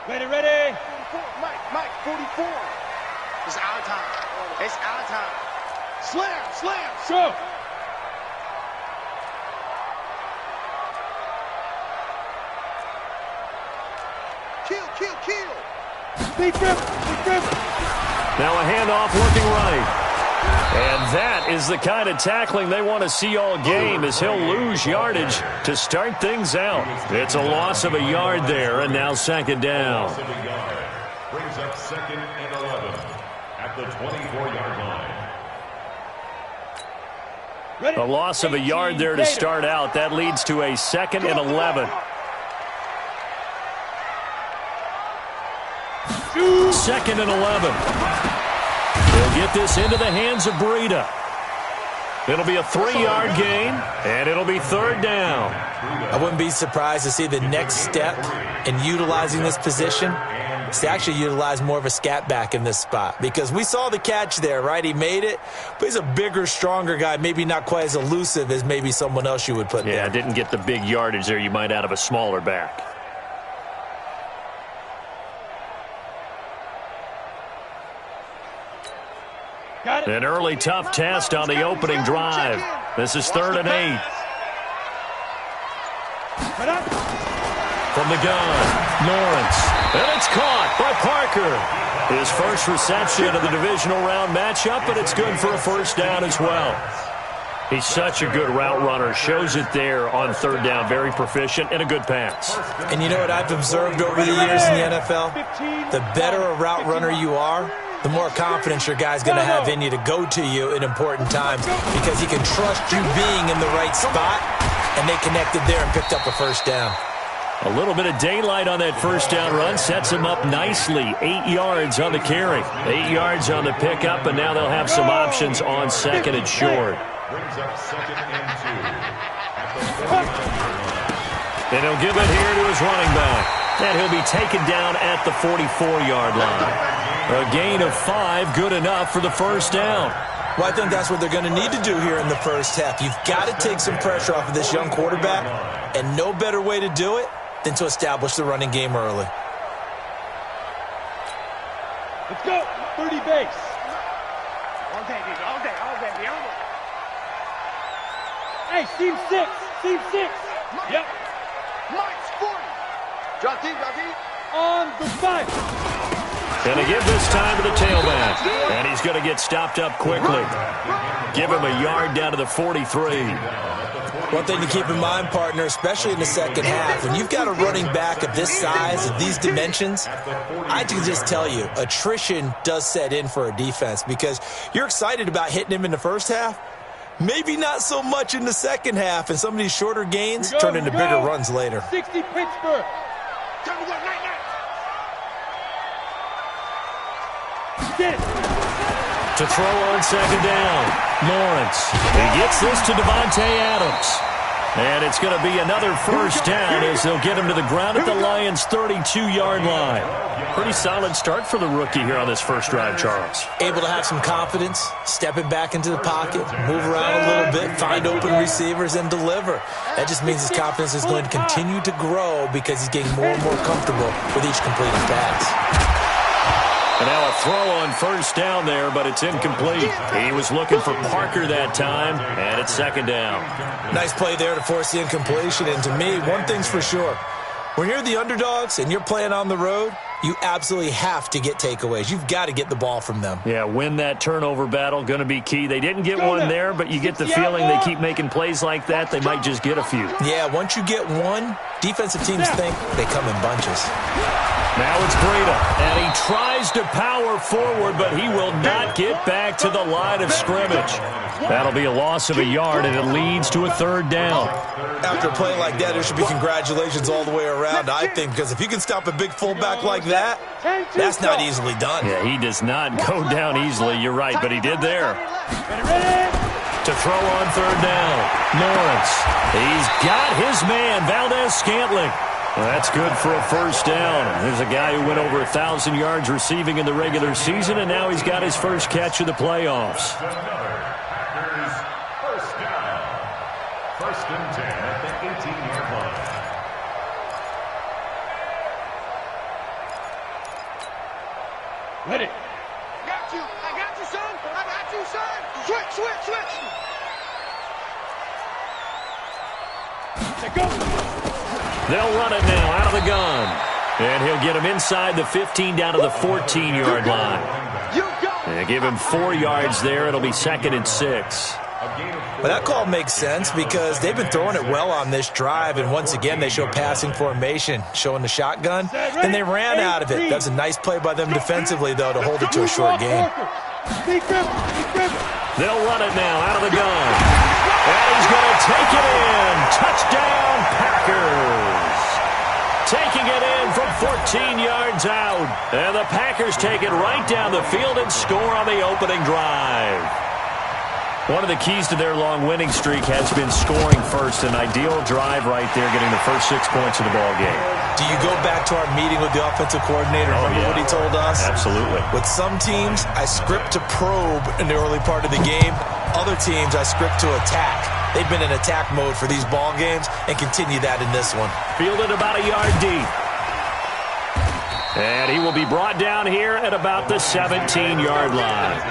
Ready, ready. Mike, 44. It's our time. It's our time. Slam. Go. Kill. Big grip. Now a handoff looking right. And that is the kind of tackling they want to see all game, as he'll lose yardage to start things out. It's a loss of a yard there, and now second down. Brings up 2nd and 11 at the 24-yard line. A loss of a yard there to start out. That leads to a 2nd and 11. 2nd and 11. They'll get this into the hands of Breida. It'll be a 3-yard gain, and it'll be 3rd down. I wouldn't be surprised to see the next step in utilizing this position is to actually utilize more of a scat back in this spot, because we saw the catch there, right? He made it, but he's a bigger, stronger guy, maybe not quite as elusive as maybe someone else you would put there. Yeah, didn't get the big yardage there you might out of a smaller back. An early tough test on the opening drive. This is 3rd and 8. From the gun, Lawrence. And it's caught by Parker. His first reception of the divisional round matchup, but it's good for a 1st down as well. He's such a good route runner. Shows it there on 3rd down. Very proficient and a good pass. And you know what I've observed over the years in the NFL? The better a route runner you are, the more confidence your guy's going to have in you to go to you in important times, because he can trust you being in the right spot, and they connected there and picked up a 1st down. A little bit of daylight on that 1st down run sets him up nicely. 8 yards on the carry, 8 yards on the pickup, and now they'll have some options on 2nd and short. Brings up 2nd and 2. And he'll give it here to his running back. And he'll be taken down at the 44-yard line. A gain of 5, good enough for the 1st down. Well, I think that's what they're going to need to do here in the 1st half. You've got to take some pressure off of this young quarterback, and no better way to do it than to establish the running game early. Let's go. 30 base. All day, baby. All day. Hey, seam 6. Yep. Mike's 40. Drop deep. On the 5. Going to give this time to the tailback. And he's going to get stopped up quickly. Give him a yard down to the 43. One thing to keep in mind, partner, especially in the 2nd half, when you've got a running back of this size, of these dimensions, I can just tell you, attrition does set in for a defense, because you're excited about hitting him in the 1st half, maybe not so much in the 2nd half, and some of these shorter gains turn into bigger runs later. 60 Pittsburgh. Get it. To throw on 2nd down, Lawrence. He gets this to Devontae Adams. And it's going to be another 1st down as they'll get him to the ground at the Lions' 32-yard line. Pretty solid start for the rookie here on this 1st drive, Charles. Able to have some confidence, stepping back into the pocket, move around a little bit, find open receivers, and deliver. That just means his confidence is going to continue to grow because he's getting more and more comfortable with each completed pass. And now a throw on 1st down there, but it's incomplete. He was looking for Parker that time, and it's 2nd down. Nice play there to force the incompletion. And to me, one thing's for sure. When you're the underdogs and you're playing on the road, you absolutely have to get takeaways. You've got to get the ball from them. Yeah, win that turnover battle, going to be key. They didn't get one there, but you get the feeling they keep making plays like that, they might just get a few. Yeah, once you get one, defensive teams think they come in bunches. Now it's Breida, and he tries to power forward, but he will not get back to the line of scrimmage. That'll be a loss of a yard, and it leads to a 3rd down. After a play like that, there should be congratulations all the way around, I think, because if you can stop a big fullback like that, that's not easily done. Yeah, he does not go down easily, you're right, but he did there. To throw on 3rd down, Lawrence. He's got his man, Valdez-Scantling. Well, that's good for a 1st down. There's a guy who went over 1,000 yards receiving in the regular season, and now he's got his first catch of the playoffs. Packers 1st down. 1st and 10 at the 18-yard line. Ready. Got you. I got you, son. I got you, son. Switch. Let go. They'll run it now out of the gun. And he'll get him inside the 15 down to the 14-yard line. You go. And give him 4 yards there. It'll be 2nd and 6. Well, that call makes sense because they've been throwing it well on this drive, and once again they show passing formation, showing the shotgun, and they ran out of it. That's a nice play by them defensively, though, to hold it to a short game. They'll run it now out of the gun. And he's going to take it in. Touchdown, Packers. Taking it in from 14 yards out. And the Packers take it right down the field and score on the opening drive. One of the keys to their long winning streak has been scoring first. An ideal drive right there, getting the first 6 points of the ball game. Do you go back to our meeting with the offensive coordinator? Remember what he told us? Absolutely. With some teams, I script to probe in the early part of the game. Other teams, I script to attack. They've been in attack mode for these ball games and continue that in this one. Fielded about a yard deep. And he will be brought down here at about the 17-yard line.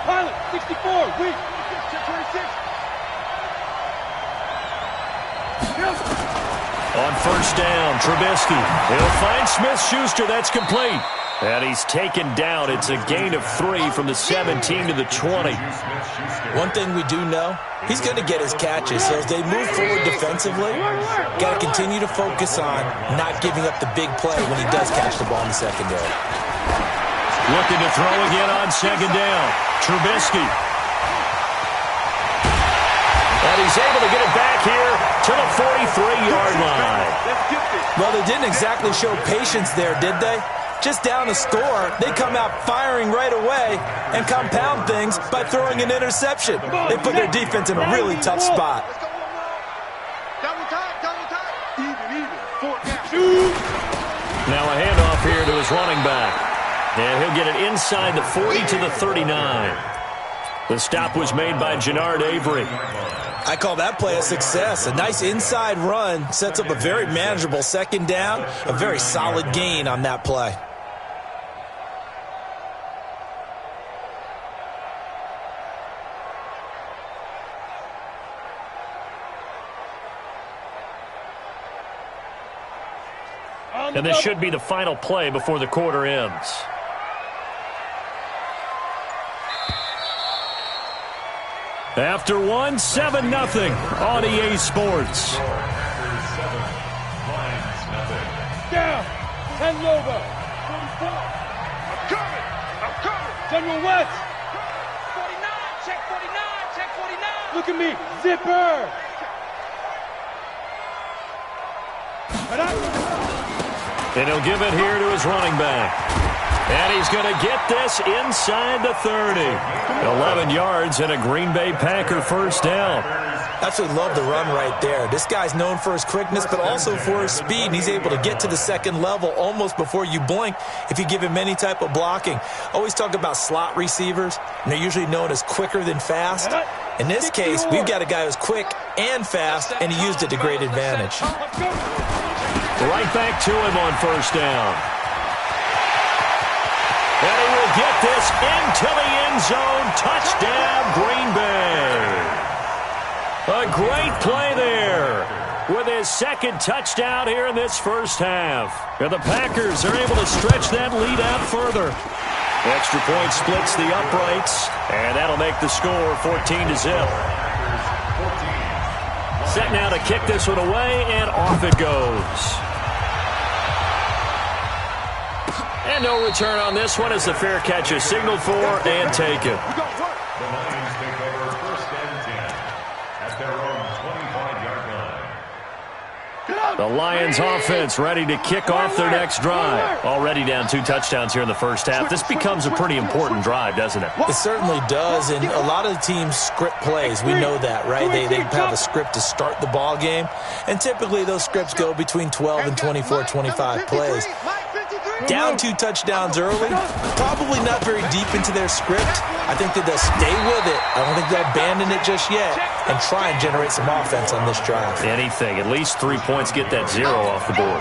Pilot, 64, weak. 26. On first down, Trubisky. He'll find Smith-Schuster. That's complete. And he's taken down. It's a gain of 3 from the 17 to the 20. One thing we do know, he's going to get his catches. So as they move forward defensively, got to continue to focus on not giving up the big play when he does catch the ball in the secondary. Looking to throw again on second down. Trubisky. And he's able to get it back here to the 43-yard line. Well, they didn't exactly show patience there, did they? Just down a score, they come out firing right away and compound things by throwing an interception. They put their defense in a really tough spot. Double time. Even. 4 down. Now a handoff here to his running back. And he'll get it inside the 40 to the 39. The stop was made by Jannard Avery. I call that play a success. A nice inside run sets up a very manageable second down, a very solid gain on that play. And this should be the final play before the quarter ends. After 1, 7-0 on EA Sports. Down. 10 Lobo. 44. I'm coming. General West. 49. Check 49. Look at me. Zipper. And he'll give it here to his running back. And he's going to get this inside the 30. 11 yards and a Green Bay Packer first down. Absolutely love the run right there. This guy's known for his quickness, but also for his speed. And he's able to get to the second level almost before you blink if you give him any type of blocking. Always talk about slot receivers, and they're usually known as quicker than fast. In this case, we've got a guy who's quick and fast, and he used it to great advantage. Right back to him on first down. And he will get this into the end zone. Touchdown, Green Bay. A great play there with his second touchdown here in this first half. And the Packers are able to stretch that lead out further. Extra point splits the uprights, and that'll make the score 14-0. Set now to kick this one away, and off it goes. And no return on this one as the fair catch is signaled for and taken. The Lions take over first and 10 at their own 25-yard line. The Lions offense ready to kick off their next drive. Already down 2 touchdowns here in the first half. This becomes a pretty important drive, doesn't it? It certainly does, and a lot of the teams script plays. We know that, right? They have a script to start the ball game, and typically those scripts go between 12 and 24, 25 plays. Down 2 touchdowns early, probably not very deep into their script. I think that they'll stay with it. I don't think they'll abandon it just yet and try and generate some offense on this drive. Anything. At least 3 points, get that 0 off the board.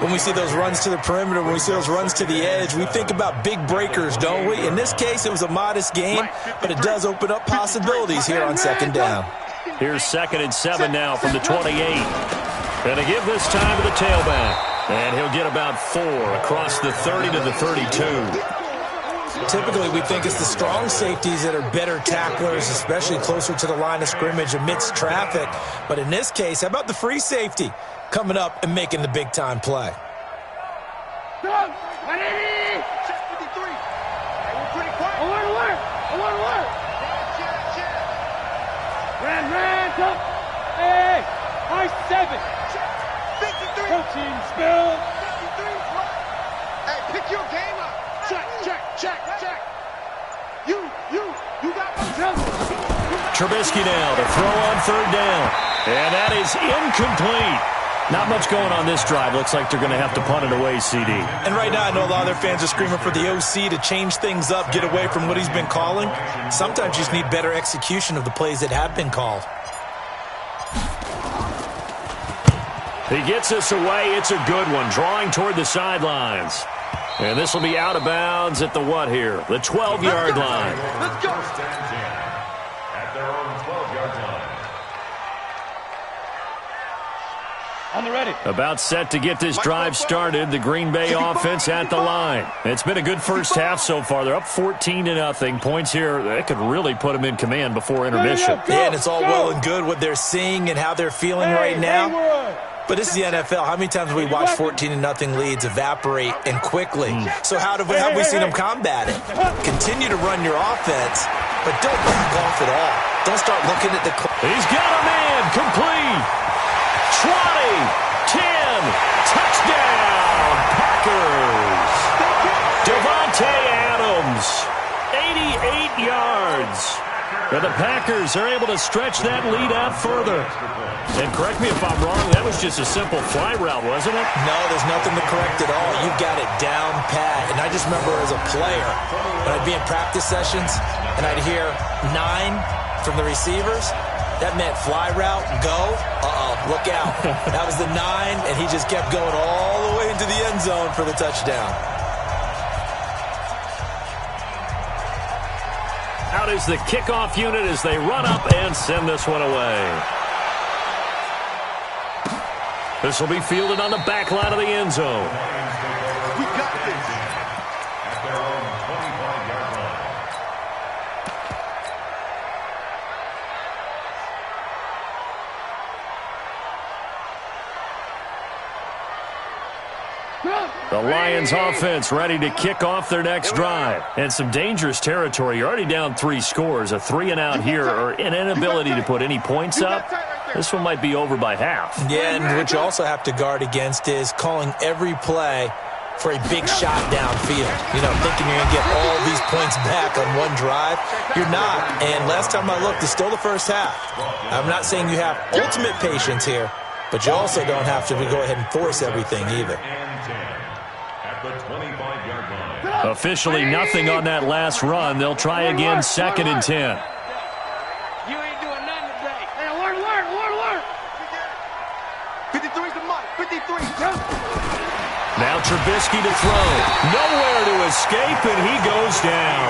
When we see those runs to the perimeter, when we see those runs to the edge, we think about big breakers, don't we? In this case, it was a modest gain, but it does open up possibilities here on second down. Here's 2nd and 7 now from the 28. Going to give this time to the tailback. And he'll get about 4 across the 30 to the 32. Typically, we think it's the strong safeties that are better tacklers, especially closer to the line of scrimmage amidst traffic. But in this case, how about the free safety coming up and making the big-time play? Hey, high 7. 53. Coaching spill. 53. Hey, pick your game up. Check. You got one. Trubisky now to throw on 3rd down. And that is incomplete. Not much going on this drive. Looks like they're going to have to punt it away, CD. And right now, I know a lot of their fans are screaming for the OC to change things up, get away from what he's been calling. Sometimes you just need better execution of the plays that have been called. He gets us away. It's a good one. Drawing toward the sidelines. And this will be out of bounds at the what here? The 12-yard line. Let's go. At their own 12-yard line. On the ready. About set to get this drive started. The Green Bay offense at the line. It's been a good first half so far. They're up 14-0. Points here, that could really put them in command before intermission. Yeah, and it's all well and good what they're seeing and how they're feeling right now. But this is the NFL. How many times have we watched 14-0 leads evaporate and quickly? So how have we seen them combat it? Continue to run your offense, but don't back off at all. Don't start looking at the clock. He's got a man. Complete. 20. 10. Touchdown. Packers. Devontae Adams. 88 yards. And the Packers are able to stretch that lead out further. And correct me if I'm wrong, that was just a simple fly route, wasn't it? No, there's nothing to correct at all. You got it down pat. And I just remember as a player, when I'd be in practice sessions and I'd hear 9 from the receivers, that meant fly route, go, look out. That was the 9, and he just kept going all the way into the end zone for the touchdown. Out is the kickoff unit as they run up and send this one away. This will be fielded on the back line of the end zone. We got this. At their own 25-yard line. The Lions offense ready to kick off their next drive. And some dangerous territory. You're already down 3 scores. A 3-and-out here or an inability to put any points up. This one might be over by half. Yeah, and what you also have to guard against is calling every play for a big shot downfield. You know, thinking you're going to get all these points back on one drive. You're not. And last time I looked, it's still the first half. I'm not saying you have ultimate patience here, but you also don't have to go ahead and force everything either. At the 25-yard line. Officially nothing on that last run. They'll try again, 2nd and 10. You ain't doing nothing today. Hey, alert. 53's the mark. 53. Now Trubisky to throw. Nowhere to escape, and he goes down.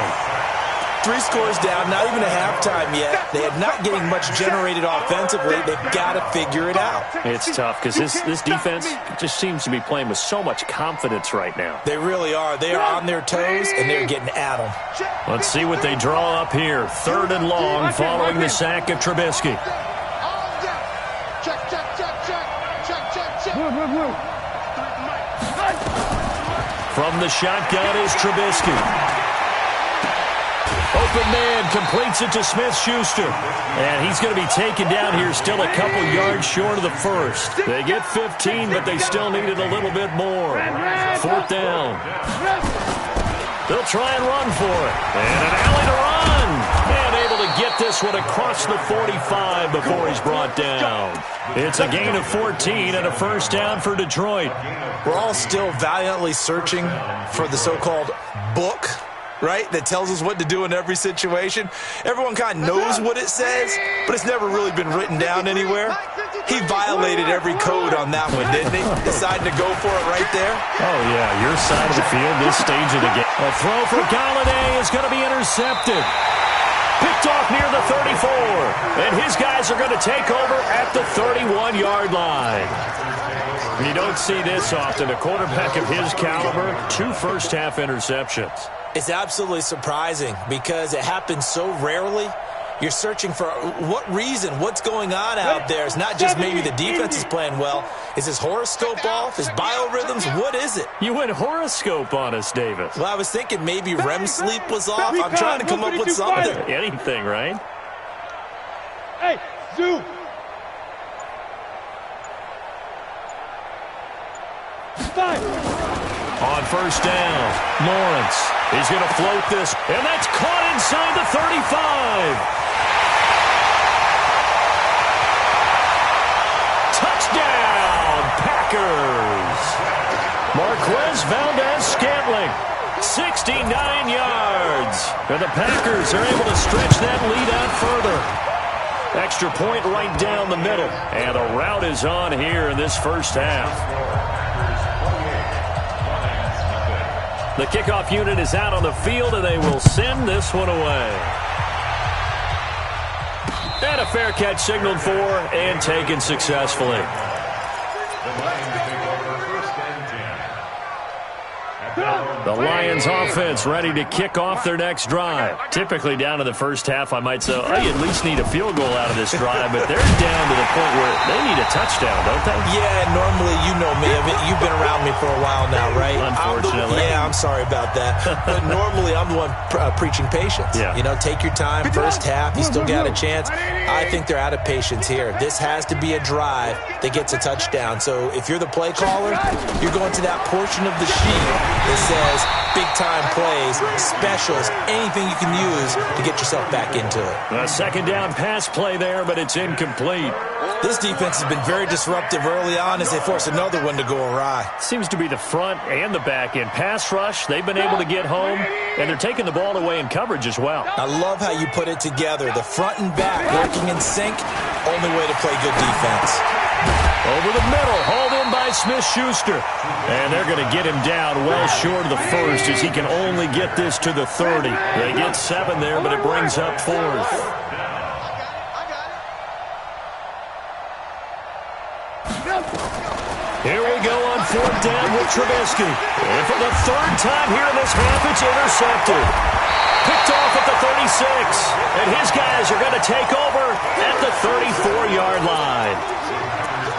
3 scores down, not even a halftime yet. They are not getting much generated offensively. They've got to figure it out. It's tough because this defense just seems to be playing with so much confidence right now. They really are. They are on their toes, and they're getting at them. Let's see what they draw up here. 3rd and long following the sack of Trubisky. Check. From the shotgun is Trubisky. open man, completes it to Smith-Schuster. And he's going to be taken down here, still a couple yards short of the first. They get 15, but they still needed a little bit more. 4th down. They'll try and run for it. And an alley to run. And able to get this one across the 45 before he's brought down. It's a gain of 14 and a first down for Detroit. We're all still valiantly searching for the so-called book, right, that tells us what to do in every situation. Everyone kind of knows what it says, but it's never really been written down anywhere. He violated every code on that one, didn't he? Deciding to go for it right there. Oh, yeah, your side of the field, this stage of the game. A throw for Galladay is going to be intercepted. Picked off near the 34. And his guys are going to take over at the 31-yard line. You don't see this often. A quarterback of his caliber, 2 first-half interceptions. It's absolutely surprising because it happens so rarely. You're searching for what reason, what's going on out there. It's not just maybe the defense is playing well. Is his horoscope off? His biorhythms? What is it? You went horoscope on us, Davis. Well, I was thinking maybe REM sleep was off. I'm trying to come up with something. Anything, right? Hey, Zoo. On first down, Lawrence. He's going to float this, and that's caught inside the 35. Touchdown, Packers. Marquez Valdez-Scantling, 69 yards. And the Packers are able to stretch that lead out further. Extra point right down the middle. And the route is on here in this first half. The kickoff unit is out on the field, and they will send this one away. And a fair catch signaled for and taken successfully. The Lions offense ready to kick off their next drive. Typically down to the first half, I might say, oh, you at least need a field goal out of this drive, but they're down to the point where they need a touchdown, don't they? Yeah, normally, you know me. You've been around me for a while now, right? Unfortunately. I'm sorry about that. But normally, I'm the one preaching patience. Yeah. You know, take your time. First half, you still got a chance. I think they're out of patience here. This has to be a drive that gets a touchdown. So if you're the play caller, you're going to that portion of the sheet that says big-time plays, specials, anything you can use to get yourself back into it. A second down pass play there, but it's incomplete. This defense has been very disruptive early on as they force another one to go awry. Seems to be the front and the back end. Pass rush, they've been able to get home, and they're taking the ball away in coverage as well. I love how you put it together. The front and back working in sync, only way to play good defense. Over the middle, hauled in by Smith-Schuster. And they're going to get him down well short of the first as he can only get this to the 30. They get 7 there, but it brings up 4th. Here we go on 4th down with Trubisky. And for the 3rd time here in this half, it's intercepted. Picked off at the 36. And his guys are going to take over at the 34-yard line.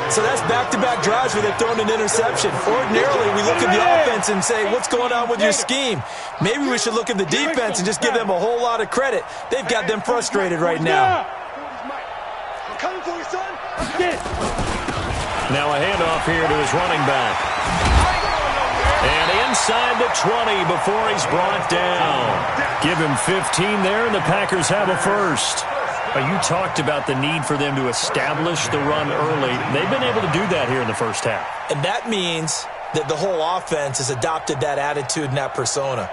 So that's back-to-back drives where they're throwing an interception. Ordinarily, we look at the offense and say, what's going on with your scheme? Maybe we should look at the defense and just give them a whole lot of credit. They've got them frustrated right now. I'm coming for you, son. Now a handoff here to his running back. And inside the 20 before he's brought down. Give him 15 there, and the Packers have a first. You talked about the need for them to establish the run early. They've been able to do that here in the first half. And that means that the whole offense has adopted that attitude and that persona.